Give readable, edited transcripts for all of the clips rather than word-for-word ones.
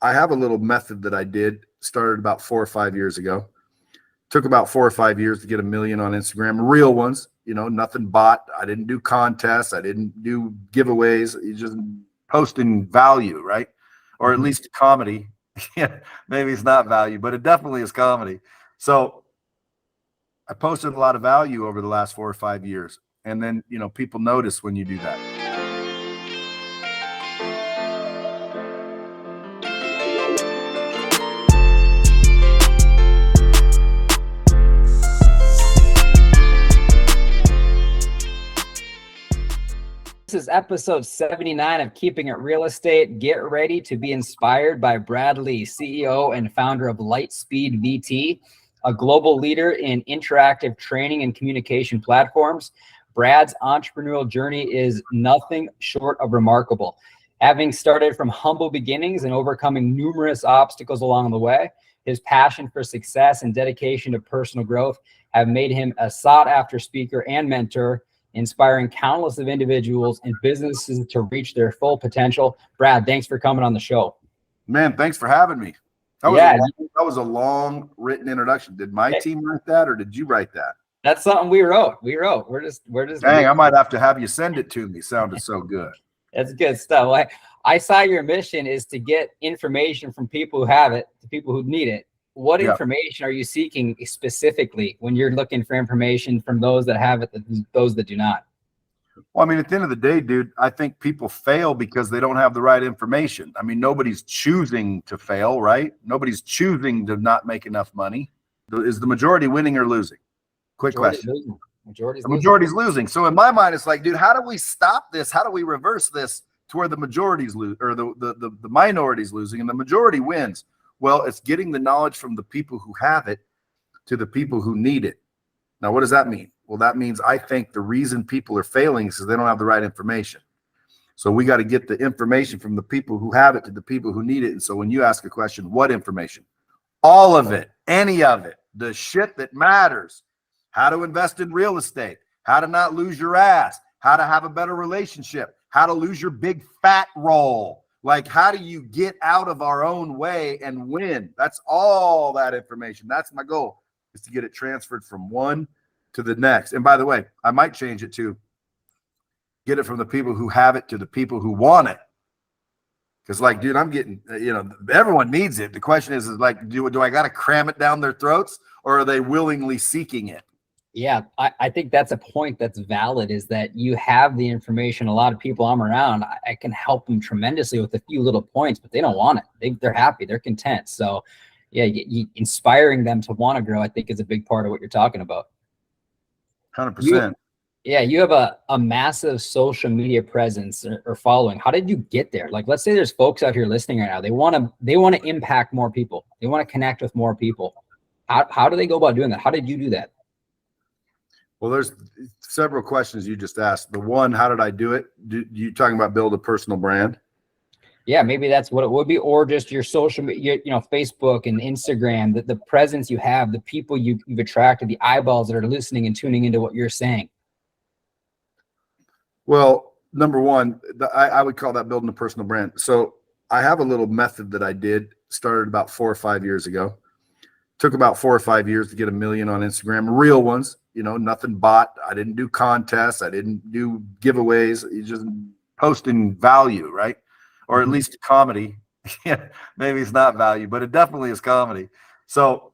I have a little method that I did, started about 4 or 5 years ago. Took about 4 or 5 years to get 1 million on Instagram, real ones, nothing bought. I didn't do contests. I didn't do giveaways. You just posting value, right? Or at least comedy. Yeah, maybe it's not value, but it definitely is comedy. So I posted a lot of value over the last 4 or 5 years. And then, people notice when you do that. This is episode 79 of Keeping It Real Estate. Get ready to be inspired by Brad Lea, CEO and founder of LightSpeed VT, a global leader in interactive training and communication platforms. Brad's entrepreneurial journey is nothing short of remarkable. Having started from humble beginnings and overcoming numerous obstacles along the way, his passion for success and dedication to personal growth have made him a sought-after speaker and mentor, inspiring countless of individuals and businesses to reach their full potential. Brad, thanks for coming on the show. Man, thanks for having me. That was a long written introduction. Did my team write that, or did you write that? That's something we wrote. We're just. Dang, I might have to have you send it to me. Sounded so good. That's good stuff. I saw your mission is to get information from people who have it to people who need it. What information are you seeking specifically when you're looking for information from those that have it, those that do not? Well, I mean, at the end of the day, dude, I think people fail because they don't have the right information. I mean, nobody's choosing to fail, right? Nobody's choosing to not make enough money. Is the majority winning or losing? Quick question. Majority's losing. So in my mind, it's like, dude, how do we stop this? How do we reverse this to where the majority's lose, or the minority's losing and the majority wins? Well, it's getting the knowledge from the people who have it to the people who need it. Now, what does that mean? Well, that means I think the reason people are failing is because they don't have the right information. So we got to get the information from the people who have it to the people who need it. And so when you ask a question, what information? All of it, any of it, the shit that matters. How to invest in real estate, how to not lose your ass, how to have a better relationship, how to lose your big fat roll. Like, how do you get out of our own way and win? That's all that information. That's my goal, is to get it transferred from one to the next. And by the way, I might change it to get it from the people who have it to the people who want it. Because, like, dude, I'm getting, everyone needs it. The question is like, do I got to cram it down their throats, or are they willingly seeking it? Yeah, I think that's a point that's valid, is that you have the information. A lot of people I'm around, I can help them tremendously with a few little points, but they don't want it. They're happy. They're content. So yeah, inspiring them to want to grow, I think, is a big part of what you're talking about. 100%. You have a massive social media presence or following. How did you get there? Like, let's say there's folks out here listening right now. They want to impact more people. They want to connect with more people. How do they go about doing that? How did you do that? Well, there's several questions you just asked. The one, how did I do it? You talking about build a personal brand? Yeah, maybe that's what it would be, or just your social media, Facebook and Instagram, the presence you have, the people you've attracted, the eyeballs that are listening and tuning into what you're saying. Well, number one, I would call that building a personal brand. So I have a little method that I did, started about 4 or 5 years ago. Took about 4 or 5 years to get 1 million on Instagram, real ones, nothing bought. I didn't do contests. I didn't do giveaways. You just posting value, right? Or at least comedy. Yeah, maybe it's not value, but it definitely is comedy. So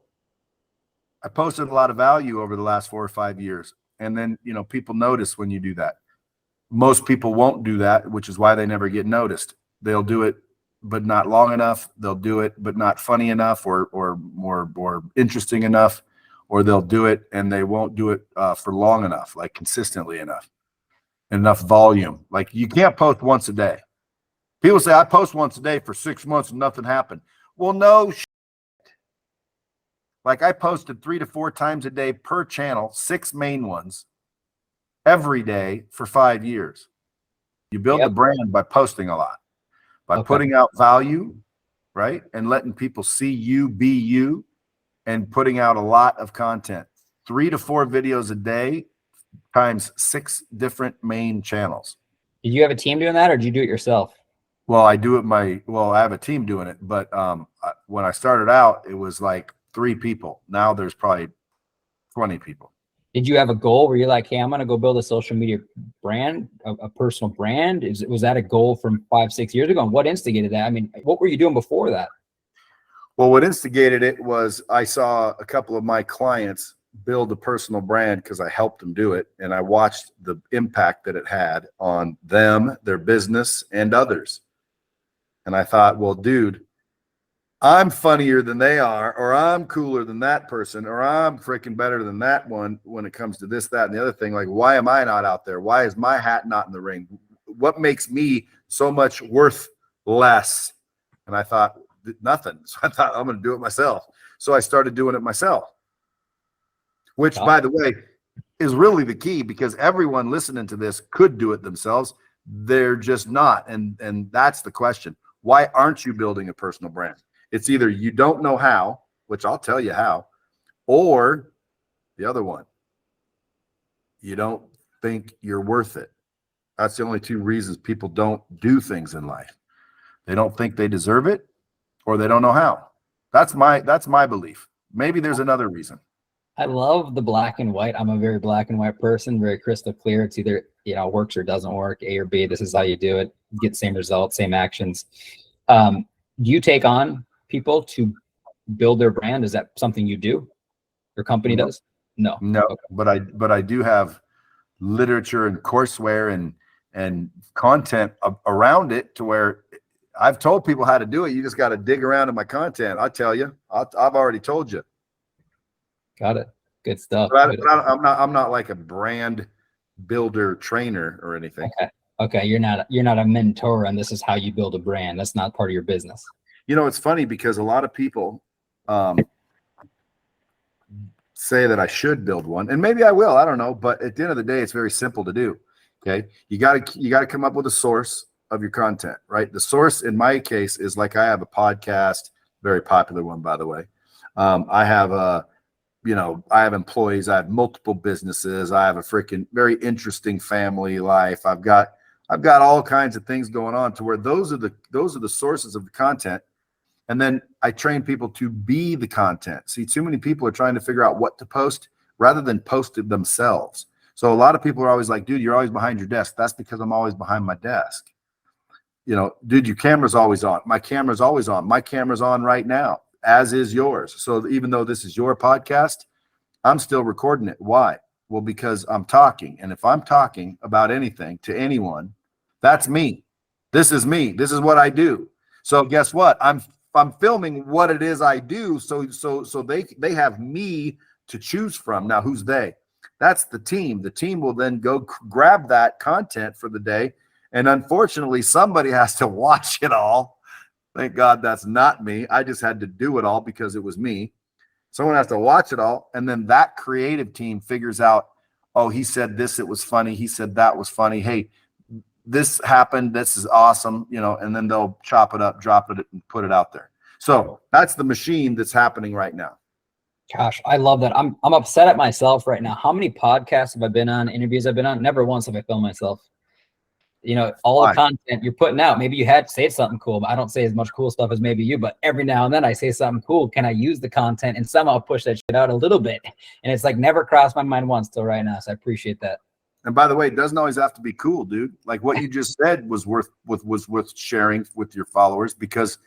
I posted a lot of value over the last 4 or 5 years. And then, people notice when you do that. Most people won't do that, which is why they never get noticed. They'll do it, but not long enough. They'll do it, but not funny enough or more interesting enough, or they'll do it and they won't do it for long enough, like consistently enough volume. Like, you can't post once a day. People say, I post once a day for 6 months and nothing happened. Well, no shit. Like, I posted 3 to 4 times a day per channel, 6 main ones every day for 5 years. You build the brand by posting a lot. By putting out value, right? And letting people see you, be you, and putting out a lot of content. 3 to 4 videos a day times 6 different main channels. Did you have a team doing that, or did you do it yourself? Well, I have a team doing it, but when I started out, it was like 3 people. Now there's probably 20 people. Did you have a goal where you're like, hey, I'm going to go build a social media brand, a personal brand? Was that a goal from 5-6 years ago? And what instigated that? I mean, what were you doing before that? Well, what instigated it was I saw a couple of my clients build a personal brand because I helped them do it. And I watched the impact that it had on them, their business, and others. And I thought, well, dude, I'm funnier than they are, or I'm cooler than that person, or I'm freaking better than that one when it comes to this, that, and the other thing. Like, why am I not out there? Why is my hat not in the ring? What makes me so much worth less? And I thought, nothing. So I thought, I'm going to do it myself. So I started doing it myself, which, by the way, is really the key, because everyone listening to this could do it themselves. They're just not. And that's the question. Why aren't you building a personal brand? It's either you don't know how, which I'll tell you how, or the other one, you don't think you're worth it. That's the only 2 reasons people don't do things in life. They don't think they deserve it, or they don't know how. That's my belief. Maybe there's another reason. I love the black and white. I'm a very black and white person, very crystal clear. It's either, works or doesn't work, A or B. This is how you do it. You get the same results, same actions. Do you take on people to build their brand? Is that something you do? Your company does? No. Okay. But I do have literature and courseware and content around it, to where I've told people how to do it. You just got to dig around in my content. I'll tell you. I've already told you. Got it. Good stuff. I'm not like a brand builder trainer or anything. Okay. You're not a mentor, and this is how you build a brand. That's not part of your business. It's funny because a lot of people say that I should build one, and maybe I will. I don't know. But at the end of the day, it's very simple to do. Okay. You got to come up with a source of your content, right? The source in my case is, like, I have a podcast, very popular one, by the way. I have I have employees. I have multiple businesses. I have a freaking very interesting family life. I've got all kinds of things going on, to where those are the sources of the content. And then I train people to be the content. See, too many people are trying to figure out what to post rather than post it themselves. So a lot of people are always like, dude, you're always behind your desk. That's because I'm always behind my desk. Dude, your camera's always on. My camera's always on. My camera's on right now, as is yours. So even though this is your podcast, I'm still recording it. Why? Well, because I'm talking. And if I'm talking about anything to anyone, that's me. This is me. This is what I do. So guess what? I'm filming what it is I do. So they have me to choose from. Now, who's they? That's the team. The team will then go grab that content for the day. And unfortunately, somebody has to watch it all. Thank God that's not me. I just had to do it all because it was me. Someone has to watch it all. And then that creative team figures out, oh, he said this, it was funny. He said that was funny. Hey, this happened. This is awesome. And then they'll chop it up, drop it, and put it out there. So that's the machine that's happening right now. Gosh, I love that. I'm upset at myself right now. How many podcasts have I been on, interviews I've been on? Never once have I filmed myself. All the content you're putting out, maybe you had to say something cool, but I don't say as much cool stuff as maybe you, but every now and then I say something cool. Can I use the content and somehow push that shit out a little bit? And it's like never crossed my mind once till right now. So I appreciate that. And by the way, it doesn't always have to be cool, dude. Like what you just said was worth sharing with your followers, because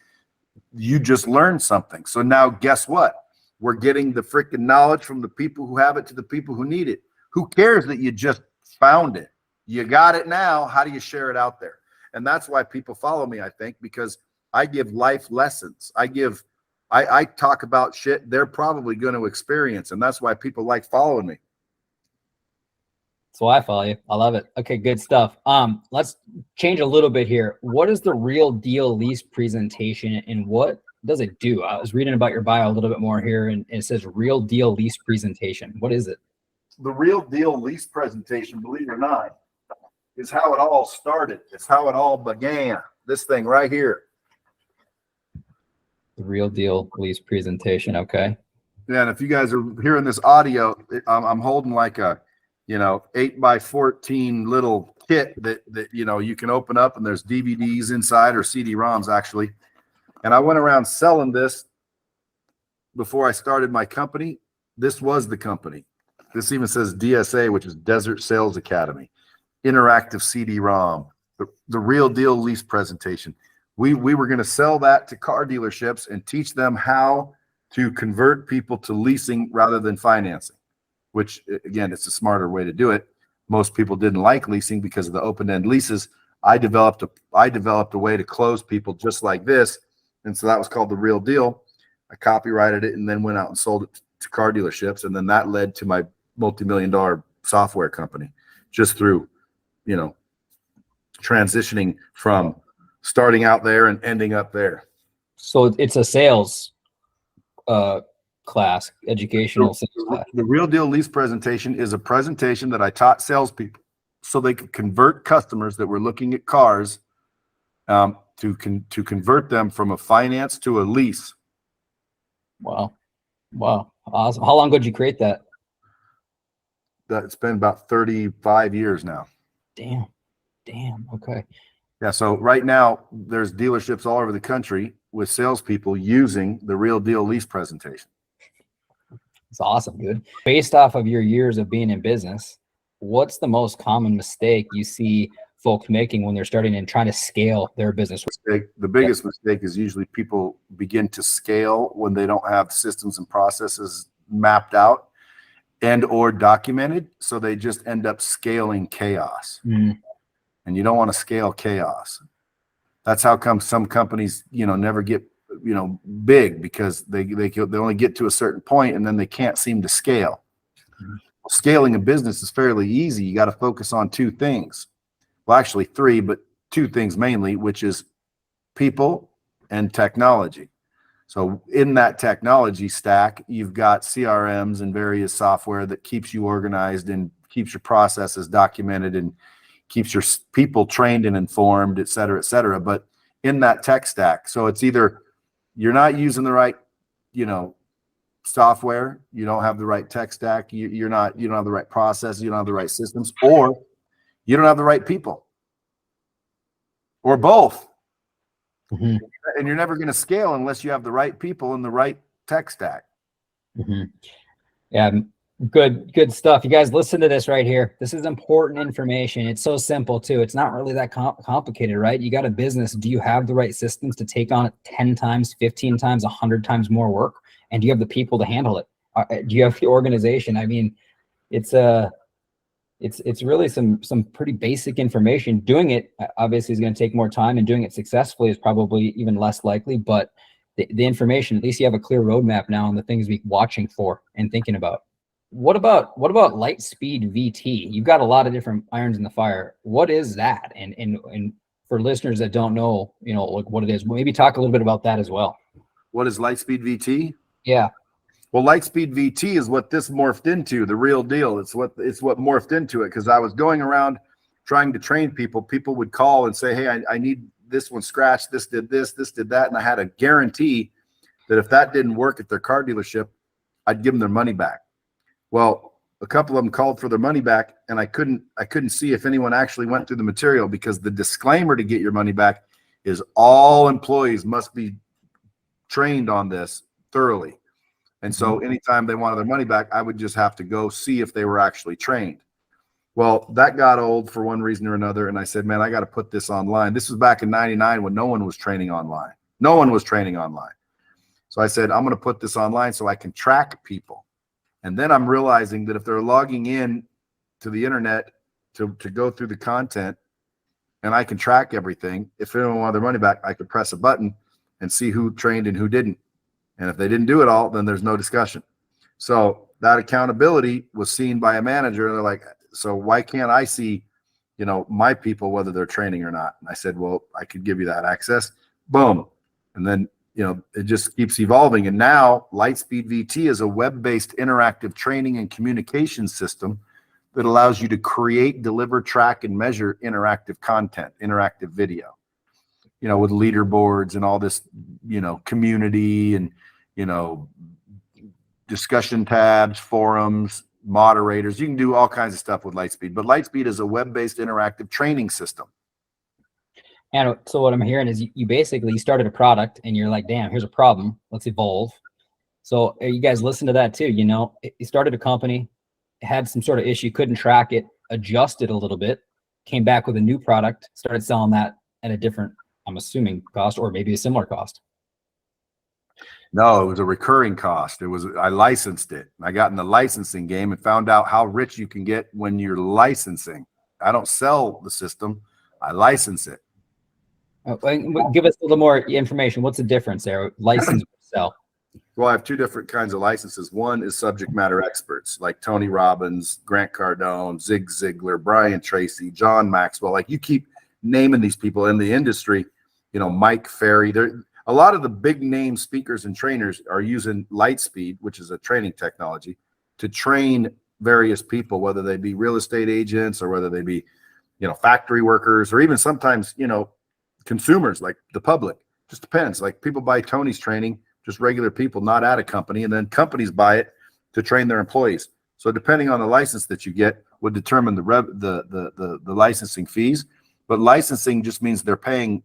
you just learned something. So now guess what? We're getting the freaking knowledge from the people who have it to the people who need it. Who cares that you just found it? You got it now. How do you share it out there? And that's why people follow me, I think, because I give life lessons. I talk about shit they're probably going to experience. And that's why people like following me. That's why I follow you. I love it. Okay, good stuff. Let's change a little bit here. What is the Real Deal Lease presentation, and what does it do? I was reading about your bio a little bit more here, and it says Real Deal Lease presentation. What is it? The Real Deal Lease presentation, believe it or not, is how it all started. It's how it all began. This thing right here. The Real Deal Lease presentation. Okay. Yeah, and if you guys are hearing this audio, I'm holding like a 8x14 little kit that you can open up, and there's DVDs inside, or CD-ROMs actually. And I went around selling this before I started my company. This was the company. This even says DSA, which is Desert Sales Academy, interactive CD-ROM, the real deal lease presentation. We were going to sell that to car dealerships and teach them how to convert people to leasing rather than financing, which again, it's a smarter way to do it. Most people didn't like leasing because of the open-end leases. I developed a way to close people just like this. And so that was called the real deal. I copyrighted it and then went out and sold it to car dealerships. And then that led to my multi-million-dollar software company, just through, transitioning from starting out there and ending up there. So it's a sales class, educational sales class. The real deal lease presentation is a presentation that I taught salespeople so they could convert customers that were looking at cars to convert them from a finance to a lease. Wow. Awesome. How long ago did you create that? It's been about 35 years now. Damn. Okay. Yeah. So right now there's dealerships all over the country with salespeople using the real deal lease presentation. It's awesome, dude. Based off of your years of being in business, what's the most common mistake you see folks making when they're starting and trying to scale their business? The biggest mistake is usually people begin to scale when they don't have systems and processes mapped out and or documented. So they just end up scaling chaos. And you don't want to scale chaos. That's how come some companies, never get, big, because they only get to a certain point and then they can't seem to scale. Scaling a business is fairly easy. You got to focus on two things. Well, actually three, but two things mainly, which is people and technology. So in that technology stack, you've got CRMs and various software that keeps you organized and keeps your processes documented and keeps your people trained and informed, et cetera, et cetera. But in that tech stack, so it's either you're not using the right, software, you don't have the right tech stack, you don't have the right process, you don't have the right systems, or you don't have the right people, or both. And you're never going to scale unless you have the right people and the right tech stack. Yeah. Good stuff. You guys listen to this right here. This is important information. It's so simple too. It's not really that complicated, right? You got a business. Do you have the right systems to take on 10 times, 15 times, 100 times more work? And do you have the people to handle it? Do you have the organization? I mean, it's really some pretty basic information. Doing it obviously is going to take more time, and doing it successfully is probably even less likely, but the information, at least you have a clear roadmap now on the things to be watching for and thinking about. What about LightSpeed VT? You've got a lot of different irons in the fire. What is that? And for listeners that don't know, like what it is, maybe talk a little bit about that as well. What is LightSpeed VT? Yeah. Well, LightSpeed VT is what this morphed into, the real deal. It's what morphed into it, because I was going around trying to train people. People would call and say, hey, I need this one scratched, this did this did that. And I had a guarantee that if that didn't work at their car dealership, I'd give them their money back. Well, a couple of them called for their money back, and I couldn't see if anyone actually went through the material, because the disclaimer to get your money back is all employees must be trained on this thoroughly. And so anytime they wanted their money back, I would just have to go see if they were actually trained. Well, that got old for one reason or another. And I said, man, I got to put this online. This was back in '99 when no one was training online. No one was training online. So I said, I'm going to put this online so I can track people. And then I'm realizing that if they're logging in to the internet to go through the content, and I can track everything, if anyone wanted their money back, I could press a button and see who trained and who didn't. And if they didn't do it all, then there's no discussion. So that accountability was seen by a manager. And they're like, so why can't I see, my people, whether they're training or not? And I said, well, I could give you that access. Boom. And then, it just keeps evolving. And now LightSpeed VT is a web-based interactive training and communication system that allows you to create, deliver, track, and measure interactive content, interactive video, with leaderboards and all this, community and, discussion tabs, forums, moderators. You can do all kinds of stuff with LightSpeed, but LightSpeed is a web-based interactive training system. And so what I'm hearing is you basically started a product and you're like, damn, here's a problem. Let's evolve. So you guys listen to that too. You know, you started a company, had some sort of issue, couldn't track it, adjusted a little bit, came back with a new product, started selling that at a different, I'm assuming, cost, or maybe a similar cost. No, it was a recurring cost. I licensed it. I got in the licensing game and found out how rich you can get when you're licensing. I don't sell the system, I license it. Give us a little more information. What's the difference there? License or sell? Well, I have two different kinds of licenses. One is subject matter experts like Tony Robbins, Grant Cardone, Zig Ziglar, Brian Tracy, John Maxwell. Like, you keep naming these people in the industry, you know, Mike Ferry. A lot of the big name speakers and trainers are using LightSpeed, which is a training technology, to train various people, whether they be real estate agents or whether they be, you know, factory workers, or even sometimes, you know, consumers, like the public. Just depends. Like, people buy Tony's training, just regular people, not at a company, and then companies buy it to train their employees. So depending on the license that you get would determine the licensing fees. But licensing just means they're paying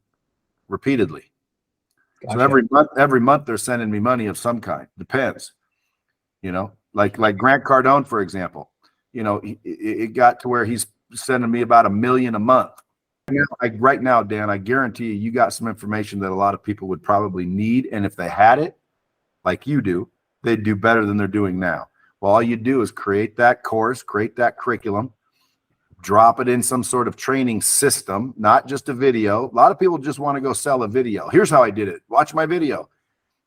repeatedly. Gotcha. So every month they're sending me money of some kind. Depends. You know, like Grant Cardone, for example. You know, it got to where he's sending me about $1 million a month. Right now, Dan, I guarantee you got some information that a lot of people would probably need. And if they had it, like you do, they'd do better than they're doing now. Well, all you do is create that course, create that curriculum, drop it in some sort of training system, not just a video. A lot of people just want to go sell a video. Here's how I did it. Watch my video.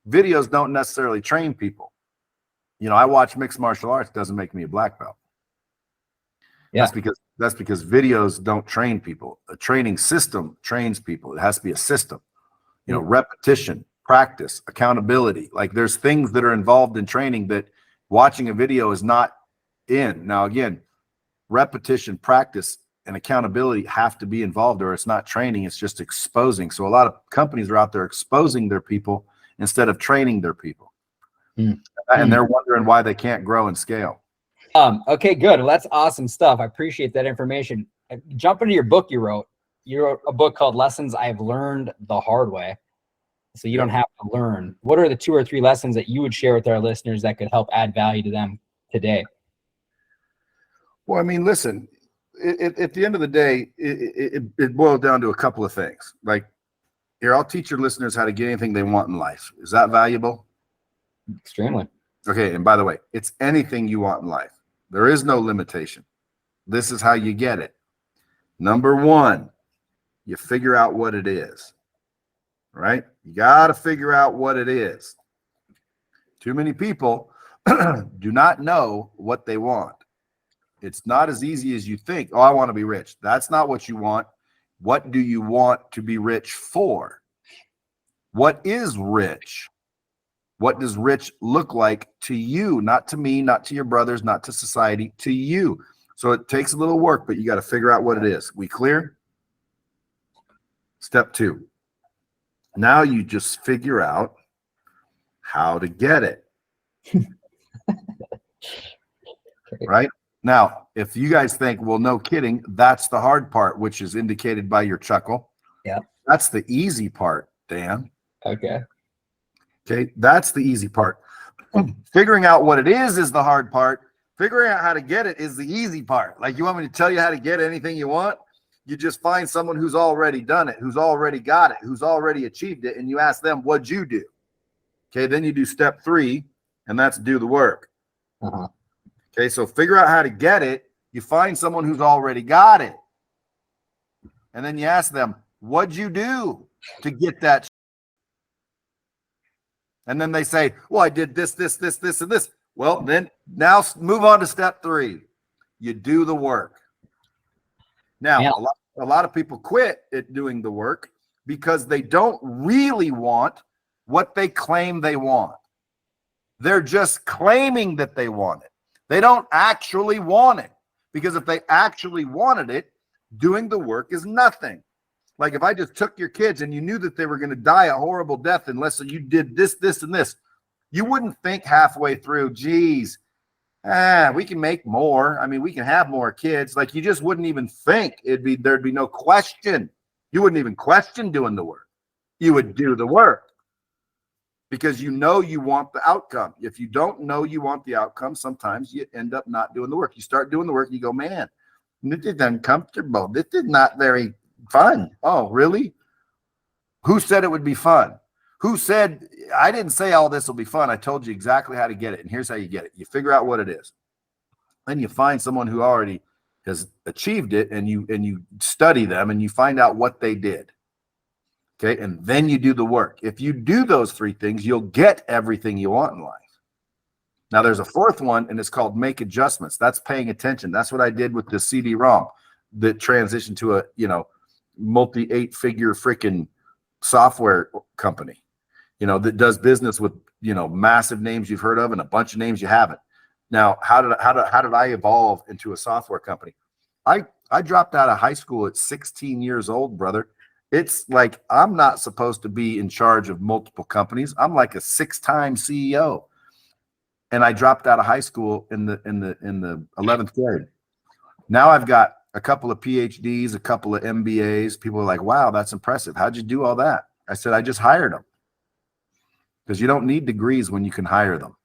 Videos don't necessarily train people. You know, I watch mixed martial arts, doesn't make me a black belt. Yeah. That's because videos don't train people. A training system trains people. It has to be a system. You know, repetition, practice, accountability. Like, there's things that are involved in training that watching a video is not in. Now, again, repetition, practice, and accountability have to be involved, or it's not training, it's just exposing. So a lot of companies are out there exposing their people instead of training their people. And they're wondering why they can't grow and scale. Okay, good. Well, that's awesome stuff. I appreciate that information. Jump into your book you wrote. You wrote a book called Lessons I've Learned the Hard Way. So you don't have to learn. What are the 2 or 3 lessons that you would share with our listeners that could help add value to them today? Well, I mean, listen, at the end of the day, it boils down to a couple of things. Like, here, I'll teach your listeners how to get anything they want in life. Is that valuable? Extremely. Okay, and by the way, it's anything you want in life. There is no limitation. This is how you get it. Number 1, you figure out what it is, right? You got to figure out what it is. Too many people do not know what they want. It's not as easy as you think. Oh, I want to be rich. That's not what you want. What do you want to be rich for? What is rich? What does rich look like to you? Not to me, not to your brothers, not to society, to you. So it takes a little work, but you got to figure out what it is. We clear? Step 2. Now you just figure out how to get it. Right? Now, if you guys think, well, no kidding, that's the hard part, which is indicated by your chuckle. Yeah. That's the easy part, Dan. Okay. Okay, that's the easy part. Figuring out what it is the hard part. Figuring out how to get it is the easy part. Like, you want me to tell you how to get anything you want? You just find someone who's already done it, who's already got it, who's already achieved it, and you ask them, what'd you do? Okay, then you do step 3, and that's do the work. Okay, so figure out how to get it. You find someone who's already got it. And then you ask them, what'd you do to get that? And then they say, well, I did this, this, this, this, and this. Well, then now move on to step 3. You do the work. Now, yeah. a lot of people quit at doing the work because they don't really want what they claim they want. They're just claiming that they want it. They don't actually want it, because if they actually wanted it, doing the work is nothing. Like, if I just took your kids and you knew that they were going to die a horrible death unless you did this, this, and this, you wouldn't think halfway through, geez, we can make more. I mean, we can have more kids. Like, you just wouldn't even think there'd be no question. You wouldn't even question doing the work. You would do the work because you know you want the outcome. If you don't know you want the outcome, sometimes you end up not doing the work. You start doing the work, you go, man, this is uncomfortable. This is not very fun. Oh, really? Who said it would be fun? Who said, I didn't say all this will be fun. I told you exactly how to get it. And here's how you get it. You figure out what it is. Then you find someone who already has achieved it, and you study them and you find out what they did. Okay. And then you do the work. If you do those three things, you'll get everything you want in life. Now there's a fourth one, and it's called make adjustments. That's paying attention. That's what I did with the CD-ROM that transitioned to a, multi 8-figure freaking software company, that does business with, massive names you've heard of and a bunch of names you haven't. Now, how did I evolve into a software company? I dropped out of high school at 16 years old, brother. It's like, I'm not supposed to be in charge of multiple companies. I'm like a 6-time CEO. And I dropped out of high school in the 11th grade. Now I've got a couple of PhDs, a couple of MBAs. People are like, wow, that's impressive. How'd you do all that? I said, I just hired them. Because you don't need degrees when you can hire them.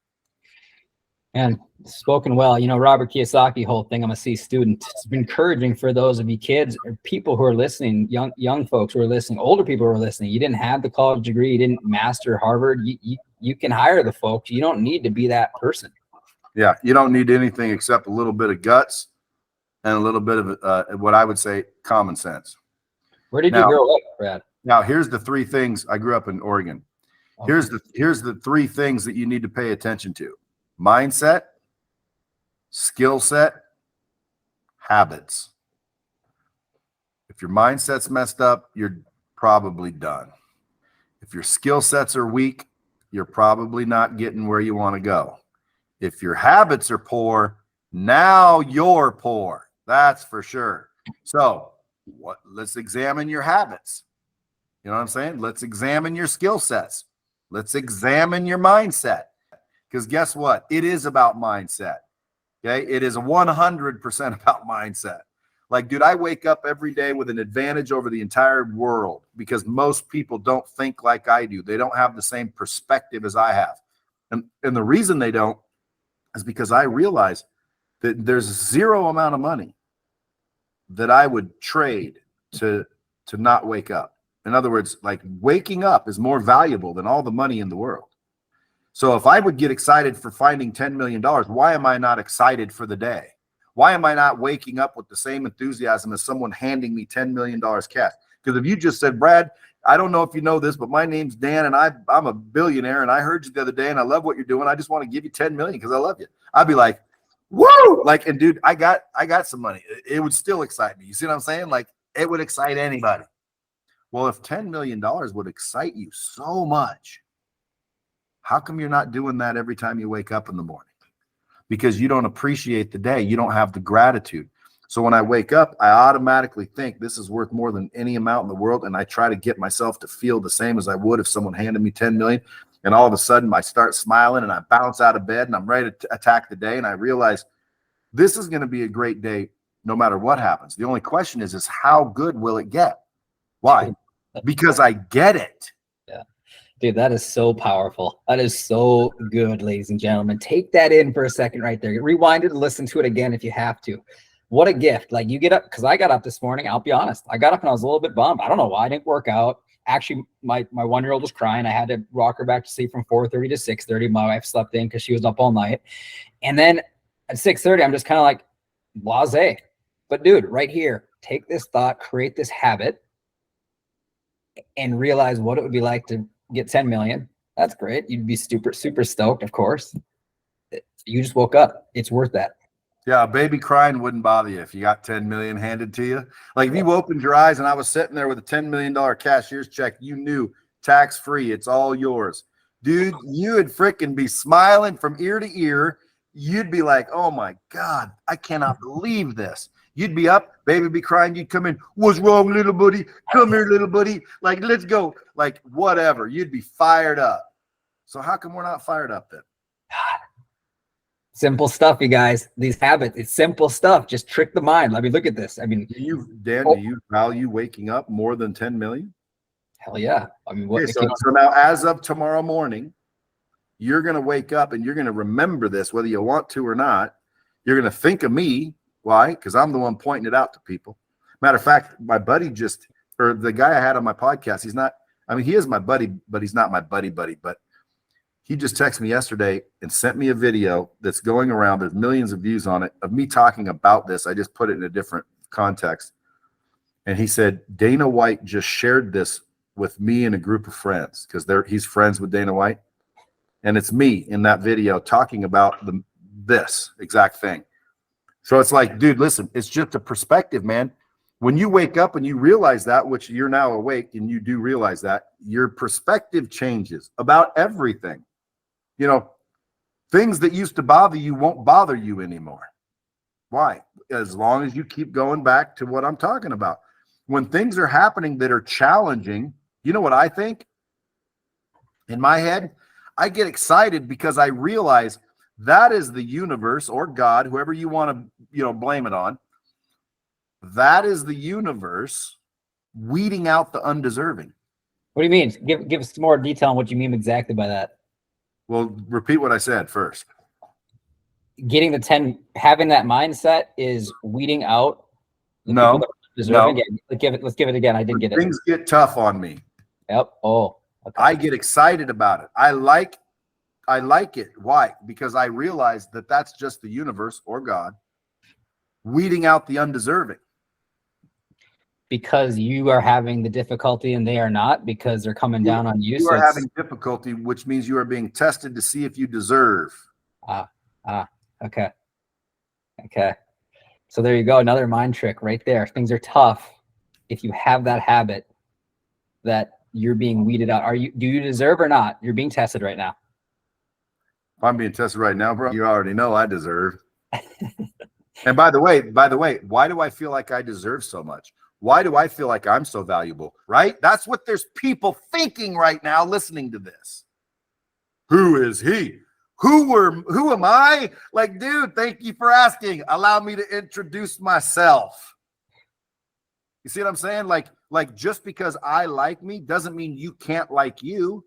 And spoken well. Robert Kiyosaki, whole thing, I'm a C student. It's been encouraging for those of you kids or people who are listening, young folks who are listening, older people who are listening. You didn't have the college degree, you didn't master Harvard. You can hire the folks. You don't need to be that person. Yeah, you don't need anything except a little bit of guts and a little bit of what I would say common sense. Where did you grow up, Brad? Now, here's the three things. I grew up in Oregon. Okay. Here's the three things that you need to pay attention to: mindset, skill set, habits. If your mindset's messed up, you're probably done. If your skill sets are weak, you're probably not getting where you want to go. If your habits are poor, now you're poor. That's for sure. So let's examine your habits. You know what I'm saying? Let's examine your skill sets. Let's examine your mindset. Because guess what? It is about mindset. Okay. It is 100% about mindset. Like, dude, I wake up every day with an advantage over the entire world because most people don't think like I do. They don't have the same perspective as I have. And the reason they don't is because I realize that there's zero amount of money that I would trade to not wake up. In other words, like, waking up is more valuable than all the money in the world. So if I would get excited for finding $10 million, why am I not excited for the day? Why am I not waking up with the same enthusiasm as someone handing me $10 million cash? Because if you just said, Brad, I don't know if you know this, but my name's Dan and I'm a billionaire and I heard you the other day and I love what you're doing. I just want to give you 10 million because I love you. I'd be like, woo! Like, and dude, I got some money. It would still excite me. You see what I'm saying? Like, it would excite anybody. Well, if $10 million would excite you so much, how come you're not doing that every time you wake up in the morning? Because you don't appreciate the day. You don't have the gratitude. So when I wake up, I automatically think this is worth more than any amount in the world. And I try to get myself to feel the same as I would if someone handed me 10 million. And all of a sudden I start smiling and I bounce out of bed and I'm ready to attack the day. And I realize this is going to be a great day no matter what happens. The only question is how good will it get? Why? Because I get it. Yeah. Dude, that is so powerful. That is so good, ladies and gentlemen. Take that in for a second right there. Rewind it and listen to it again if you have to. What a gift. Like, you get up, because I got up this morning, I'll be honest. I got up and I was a little bit bummed. I don't know why. I didn't work out. Actually, my 1-year-old was crying. I had to rock her back to sleep from 4:30 to 6:30. My wife slept in because she was up all night. And then at 6:30, I'm just kind of like blasé. But dude, right here, take this thought, create this habit, and realize what it would be like to get 10 million. That's great. You'd be super, super stoked, of course. You just woke up. It's worth that. Yeah, a baby crying wouldn't bother you if you got 10 million handed to you. Like, if you opened your eyes and I was sitting there with a $10 million cashier's check, you knew tax-free, it's all yours. Dude, you would freaking be smiling from ear to ear. You'd be like, oh my God, I cannot believe this. You'd be up, baby be crying, you'd come in, what's wrong, little buddy? Come here, little buddy. Like, let's go. Like, whatever. You'd be fired up. So how come we're not fired up then? Simple stuff, you guys. These habits, it's simple stuff. Just trick the mind. I mean, look at this. I mean, Dan, oh, do you value waking up more than 10 million? hell yeah. I mean, what? Okay, so now as of tomorrow morning, you're going to wake up and you're going to remember this, whether you want to or not. You're going to think of me. Why? Because I'm the one pointing it out to people. Matter of fact, my buddy or the guy I had on my podcast, he is my buddy, but he's not my buddy. But he just texted me yesterday and sent me a video that's going around. There's millions of views on it of me talking about this. I just put it in a different context. And he said, Dana White just shared this with me and a group of friends because he's friends with Dana White. And it's me in that video talking about this exact thing. So it's like, dude, listen, it's just a perspective, man. When you wake up and you realize that, which you're now awake and you do realize that, your perspective changes about everything. You know, things that used to bother you won't bother you anymore. Why? As long as you keep going back to what I'm talking about. When things are happening that are challenging, you know what I think? In my head, I get excited because I realize that is the universe or God, whoever you want to, blame it on. That is the universe weeding out the undeserving. What do you mean? Give us some more detail on what you mean exactly by that. Well, repeat what I said first. Getting having that mindset is weeding out the people that are deserving. No. Yeah, let's give it again. I didn't get it. Things get tough on me. Yep. Oh, okay. I get excited about it. I like it. Why? Because I realize that that's just the universe or God weeding out the undeserving. Because you are having the difficulty and they are not, because they're coming down on you. You are having difficulty, which means you are being tested to see if you deserve. Okay. So there you go. Another mind trick right there. Things are tough. If you have that habit that you're being weeded out, do you deserve or not? You're being tested right now. If I'm being tested right now, bro, you already know I deserve. And by the way, why do I feel like I deserve so much? Why do I feel like I'm so valuable? Right? That's what there's people thinking right now listening to this. Who is he? Who am I? Like, dude, thank you for asking. Allow me to introduce myself. You see what I'm saying? Like just because I like me doesn't mean you can't like you.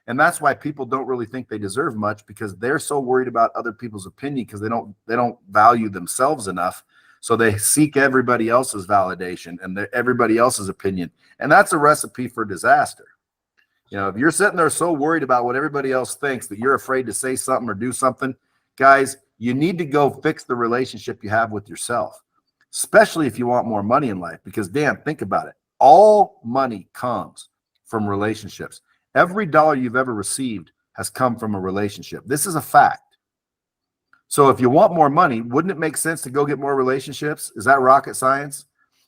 And that's why people don't really think they deserve much, because they're so worried about other people's opinion because they don't value themselves enough. So they seek everybody else's validation and everybody else's opinion. And that's a recipe for disaster. If you're sitting there so worried about what everybody else thinks that you're afraid to say something or do something, guys, you need to go fix the relationship you have with yourself, especially if you want more money in life. Because, Dan, think about it. All money comes from relationships. Every dollar you've ever received has come from a relationship. This is a fact. So if you want more money, wouldn't it make sense to go get more relationships? Is that rocket science?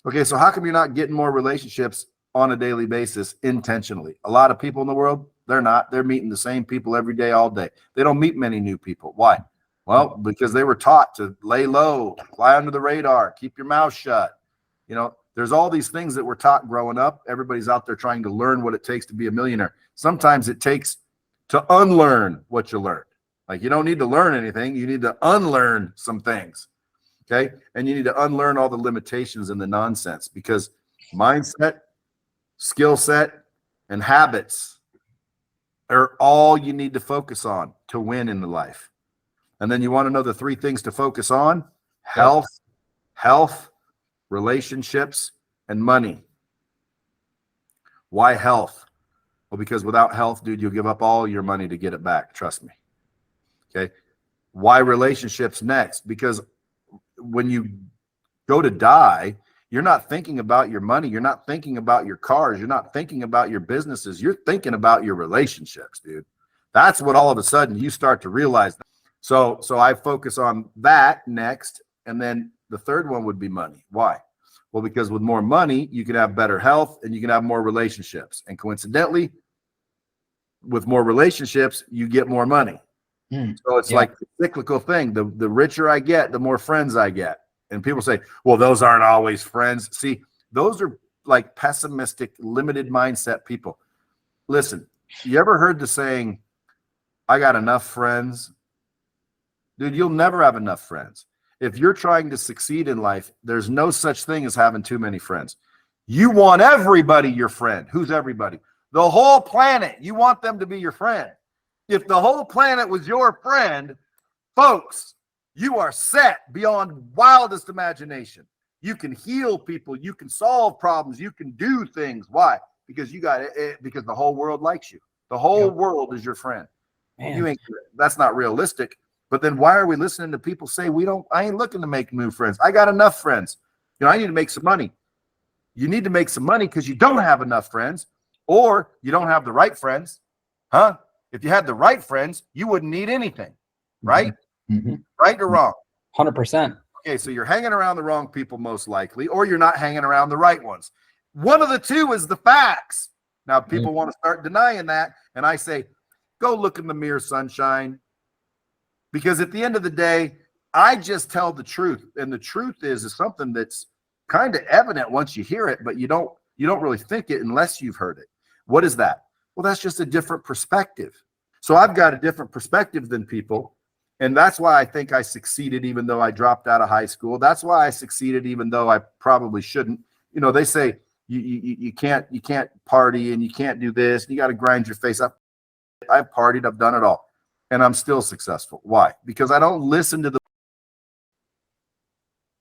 Okay, so how come you're not getting more relationships on a daily basis intentionally? A lot of people in the world, they're not. They're meeting the same people every day, all day. They don't meet many new people. Why? Well, because they were taught to lay low, fly under the radar, keep your mouth shut. There's all these things that we're taught growing up. Everybody's out there trying to learn what it takes to be a millionaire. Sometimes it takes to unlearn what you learned. Like, you don't need to learn anything. You need to unlearn some things. Okay. And you need to unlearn all the limitations and the nonsense, because mindset, skill set, and habits are all you need to focus on to win in the life. And then you want to know the 3 things to focus on: health, relationships, and money. Why health? Well, because without health, dude, you'll give up all your money to get it back. Trust me. Okay. Why relationships next? Because when you go to die, you're not thinking about your money. You're not thinking about your cars. You're not thinking about your businesses. You're thinking about your relationships, dude. That's what all of a sudden you start to realize. So I focus on that next. And then the third one would be money. Why? Well, because with more money, you can have better health and you can have more relationships. And coincidentally, with more relationships, you get more money. So it's like the cyclical thing. The richer I get, the more friends I get. And people say, well, those aren't always friends. See, those are like pessimistic, limited mindset people. Listen, you ever heard the saying, I got enough friends? Dude, you'll never have enough friends. If you're trying to succeed in life, there's no such thing as having too many friends. You want everybody your friend. Who's everybody? The whole planet. You want them to be your friend. If the whole planet was your friend, folks, you are set beyond wildest imagination. You can heal people. You can solve problems. You can do things. Why? Because you got it. Because the whole world likes you. The whole world is your friend. Man. You ain't. That's not realistic. But then why are we listening to people say I ain't looking to make new friends. I got enough friends. I need to make some money. You need to make some money because you don't have enough friends, or you don't have the right friends. Huh? If you had the right friends, you wouldn't need anything. Right? Mm-hmm. Right or wrong? 100%. Okay, so you're hanging around the wrong people most likely, or you're not hanging around the right ones. One of the two is the facts. Now, people want to start denying that, and I say, go look in the mirror, sunshine. Because at the end of the day, I just tell the truth. And the truth is something that's kind of evident once you hear it, but you don't really think it unless you've heard it. What is that? Well, that's just a different perspective. So I've got a different perspective than people. And that's why I think I succeeded, even though I dropped out of high school. That's why I succeeded, even though I probably shouldn't. They say you can't party and you can't do this. You got to grind your face up. I've partied. I've done it all. And I'm still successful. Why? Because I don't listen to the.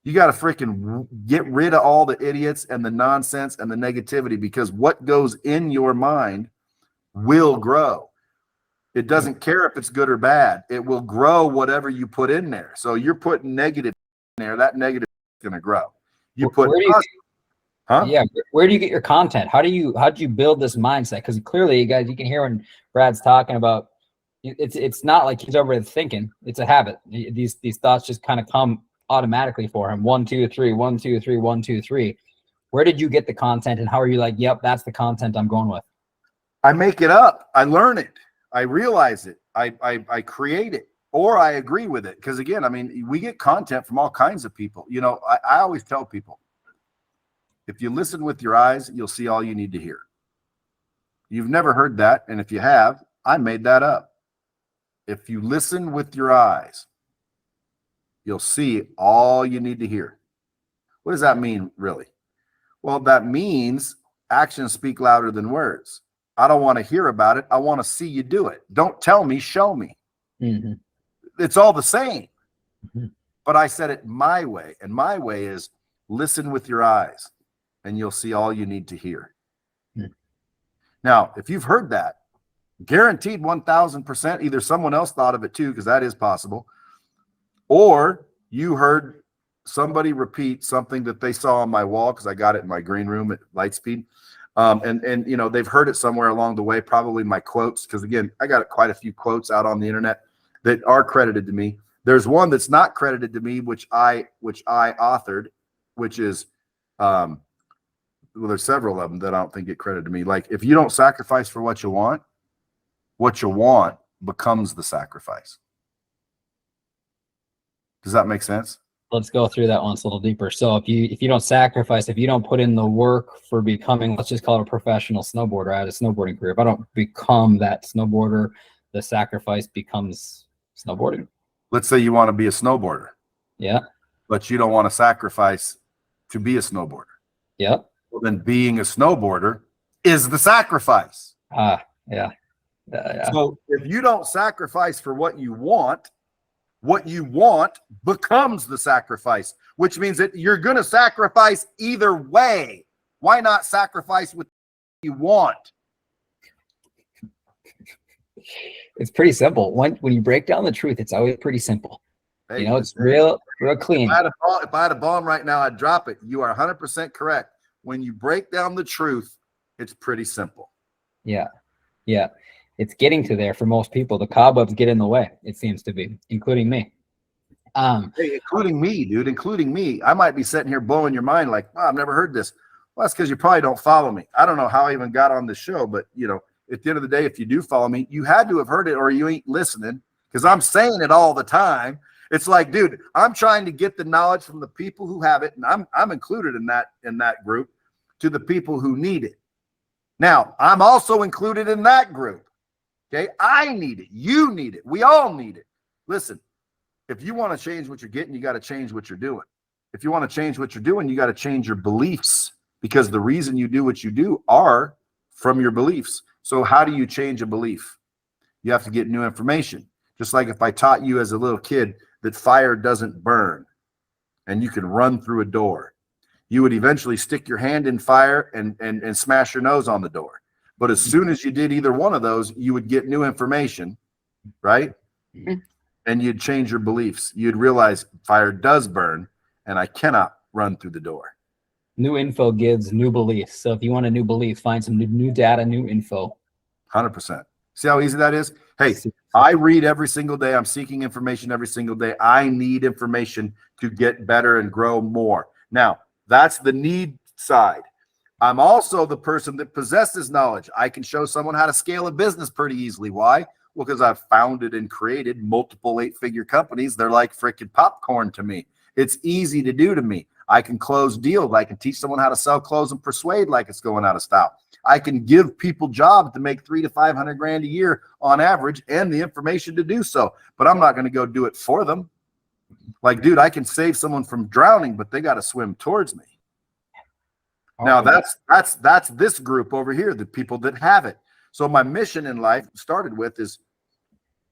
You got to freaking get rid of all the idiots and the nonsense and the negativity, because what goes in your mind will grow. It doesn't care if it's good or bad. It will grow whatever you put in there. So you're putting negative in there. That negative is going to grow. You put. Yeah. Where do you get your content? How do you build this mindset? Because clearly, you guys, you can hear when Brad's talking about. It's not like he's over thinking. It's a habit. These thoughts just kind of come automatically for him. 1, 2, 3, 1, 2, 3, 1, 2, 3. Where did you get the content, and how are you like, yep, that's the content I'm going with? I make it up. I learn it. I realize it. I create it, or I agree with it. Because again, I mean, we get content from all kinds of people. I always tell people, if you listen with your eyes, you'll see all you need to hear. You've never heard that, and if you have, I made that up. If you listen with your eyes, you'll see all you need to hear. What does that mean, really? Well, that means actions speak louder than words. I don't want to hear about it. I want to see you do it. Don't tell me, show me. Mm-hmm. It's all the same. Mm-hmm. But I said it my way. And my way is listen with your eyes, and you'll see all you need to hear. Mm-hmm. Now, if you've heard that, guaranteed 1,000%, either someone else thought of it too, because that is possible, or you heard somebody repeat something that they saw on my wall, because I got it in my green room at LightSpeed. And they've heard it somewhere along the way, probably my quotes, because again, I got quite a few quotes out on the internet that are credited to me. There's one that's not credited to me, which I authored, which is well, there's several of them that I don't think get credited to me. Like, if you don't sacrifice for what you want becomes the sacrifice. Does that make sense? Let's go through that once a little deeper. So if you don't sacrifice, if you don't put in the work for becoming, let's just call it a professional snowboarder. I had a snowboarding career. If I don't become that snowboarder, the sacrifice becomes snowboarding. Let's say you want to be a snowboarder. Yeah. But you don't want to sacrifice to be a snowboarder. Yeah. Well, then being a snowboarder is the sacrifice. Yeah. So if you don't sacrifice for what you want becomes the sacrifice, which means that you're going to sacrifice either way. Why not sacrifice what you want? It's pretty simple. When you break down the truth, it's always pretty simple. Hey, it's real clean. If I had a bomb right now, I'd drop it. You are 100% correct. When you break down the truth, it's pretty simple. Yeah. Yeah. It's getting to there for most people. The cobwebs get in the way, it seems to be, including me. Hey, including me, dude, including me. I might be sitting here blowing your mind like, oh, I've never heard this. Well, that's because you probably don't follow me. I don't know how I even got on this show, but at the end of the day, if you do follow me, you had to have heard it or you ain't listening, because I'm saying it all the time. It's like, dude, I'm trying to get the knowledge from the people who have it, and I'm included in that group, to the people who need it. Now, I'm also included in that group. Okay, I need it. You need it. We all need it. Listen, If you want to change what you're getting, you got to change what you're doing. If you want to change what you're doing, you got to change your beliefs, because the reason you do what you do are from your beliefs. So how do you change a belief? You have to get new information. Just like if I taught you as a little kid that fire doesn't burn and you can run through a door, you would eventually stick your hand in fire and smash your nose on the door. But as soon as you did either one of those, you would get new information, right? And you'd change your beliefs. You'd realize fire does burn and I cannot run through the door. New info gives new beliefs. So if you want a new belief, find some new data, new info. 100%. See how easy that is? Hey, I read every single day. I'm seeking information every single day. I need information to get better and grow more. Now, that's the need side. I'm also the person that possesses knowledge. I can show someone how to scale a business pretty easily. Why? Well, because I've founded and created multiple 8-figure companies. They're like freaking popcorn to me. It's easy to do to me. I can close deals. I can teach someone how to sell clothes and persuade like it's going out of style. I can give people jobs to make $300 to $500 grand a year on average and the information to do so. But I'm not going to go do it for them. Like, dude, I can save someone from drowning, but they got to swim towards me. Now that's this group over here, the people that have it. So my mission in life started with is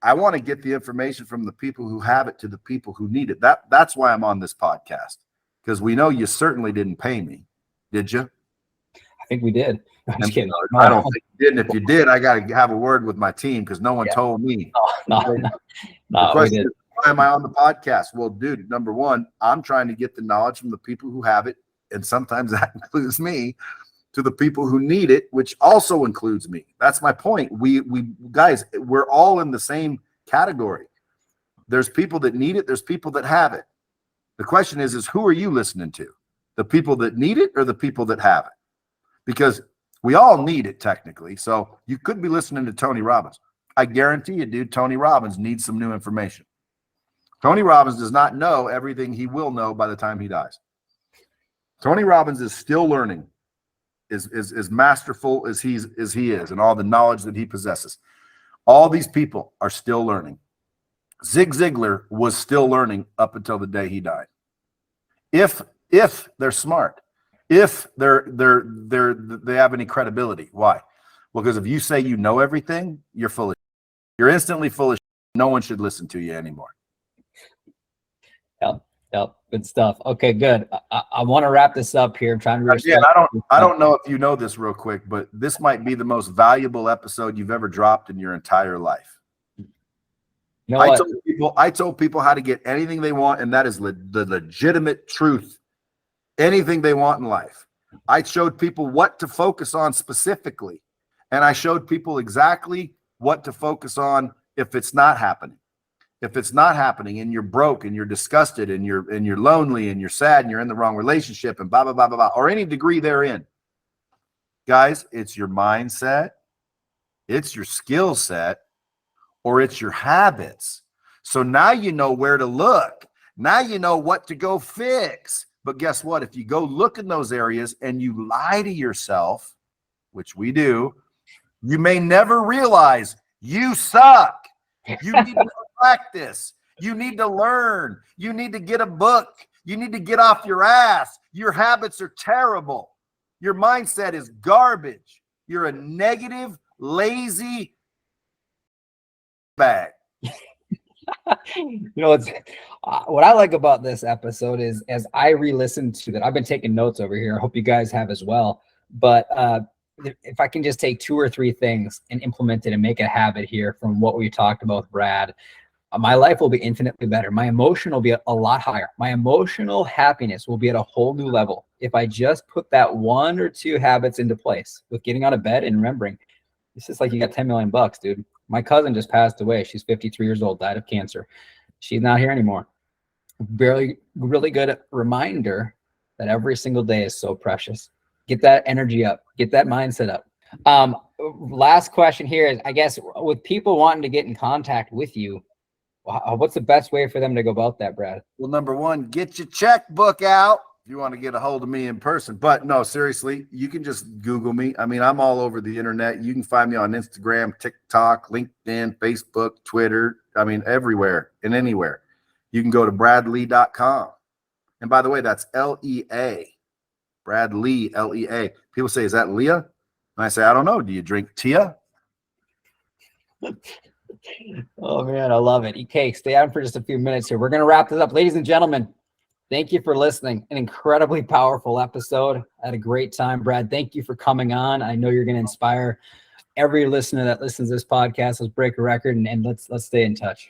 I want to get the information from the people who have it to the people who need it. That's why I'm on this podcast, because we know you certainly didn't pay me, did you? I think we did. I'm just kidding. I don't think you did. And if you did, I got to have a word with my team because no one told me. No, the question is, why am I on the podcast? Well, dude, number one, I'm trying to get the knowledge from the people who have it, and sometimes that includes me, to the people who need it, which also includes me. That's my point. We guys, we're all in the same category. There's people that need it. There's people that have it. The question is who are you listening to? The people that need it or the people that have it? Because we all need it technically. So you could be listening to Tony Robbins. I guarantee you, dude, Tony Robbins needs some new information. Tony Robbins does not know everything he will know by the time he dies. Tony Robbins is still learning, is masterful as he is, and all the knowledge that he possesses. All these people are still learning. Zig Ziglar was still learning up until the day he died. If they're smart, if they have any credibility. Why? Well, because if you say you know everything, you're full of shit. You're instantly full of shit. No one should listen to you anymore. Yep. Good stuff. Okay, good. I want to wrap this up here. I'm trying to Again, I don't know if you know this real quick, but this might be the most valuable episode you've ever dropped in your entire life. You know I told people how to get anything they want, and that is the legitimate truth. Anything they want in life. I showed people what to focus on specifically, and I showed people exactly what to focus on if it's not happening. If it's not happening and you're broke and you're disgusted and you're lonely and you're sad and you're in the wrong relationship and blah, blah, blah, blah, blah, or any degree therein, guys, it's your mindset, it's your skill set, or it's your habits. So now you know where to look. Now you know what to go fix. But guess what? If you go look in those areas and you lie to yourself, which we do, you may never realize you suck. You need to practice. You need to learn. You need to get a book. You need to get off your ass. Your habits are terrible. Your mindset is garbage. You're a negative, lazy bag. You know, it's what I like about this episode is as I re-listened to that, I've been taking notes over here. I hope you guys have as well. But if I can just take 2 or 3 things and implement it and make it a habit here from what we talked about with Brad, my life will be infinitely better. My emotion will be a lot higher. My emotional happiness will be at a whole new level if I just put that 1 or 2 habits into place with getting out of bed and remembering. It's just like you got $10 million, dude. My cousin just passed away. She's 53 years old, died of cancer. She's not here anymore. Really good reminder that every single day is so precious. Get that energy up. Get that mindset up. Last question here is, I guess, with people wanting to get in contact with you, what's the best way for them to go about that, Brad? Well, number one, get your checkbook out if you want to get a hold of me in person. But no, seriously, you can just Google me. I mean, I'm all over the internet. You can find me on Instagram, TikTok, LinkedIn, Facebook, Twitter. I mean, everywhere and anywhere. you can go to bradlea.com. And by the way, that's Lea. Brad Lea, Lea. People say, is that Leah? And I say, I don't know. Do you drink Tia? Oh man, I love it. Okay, stay on for just a few minutes here. We're going to wrap this up. Ladies and gentlemen, thank you for listening. An incredibly powerful episode. I had a great time. Brad, thank you for coming on. I know you're going to inspire every listener that listens to this podcast. Let's break a record and let's stay in touch.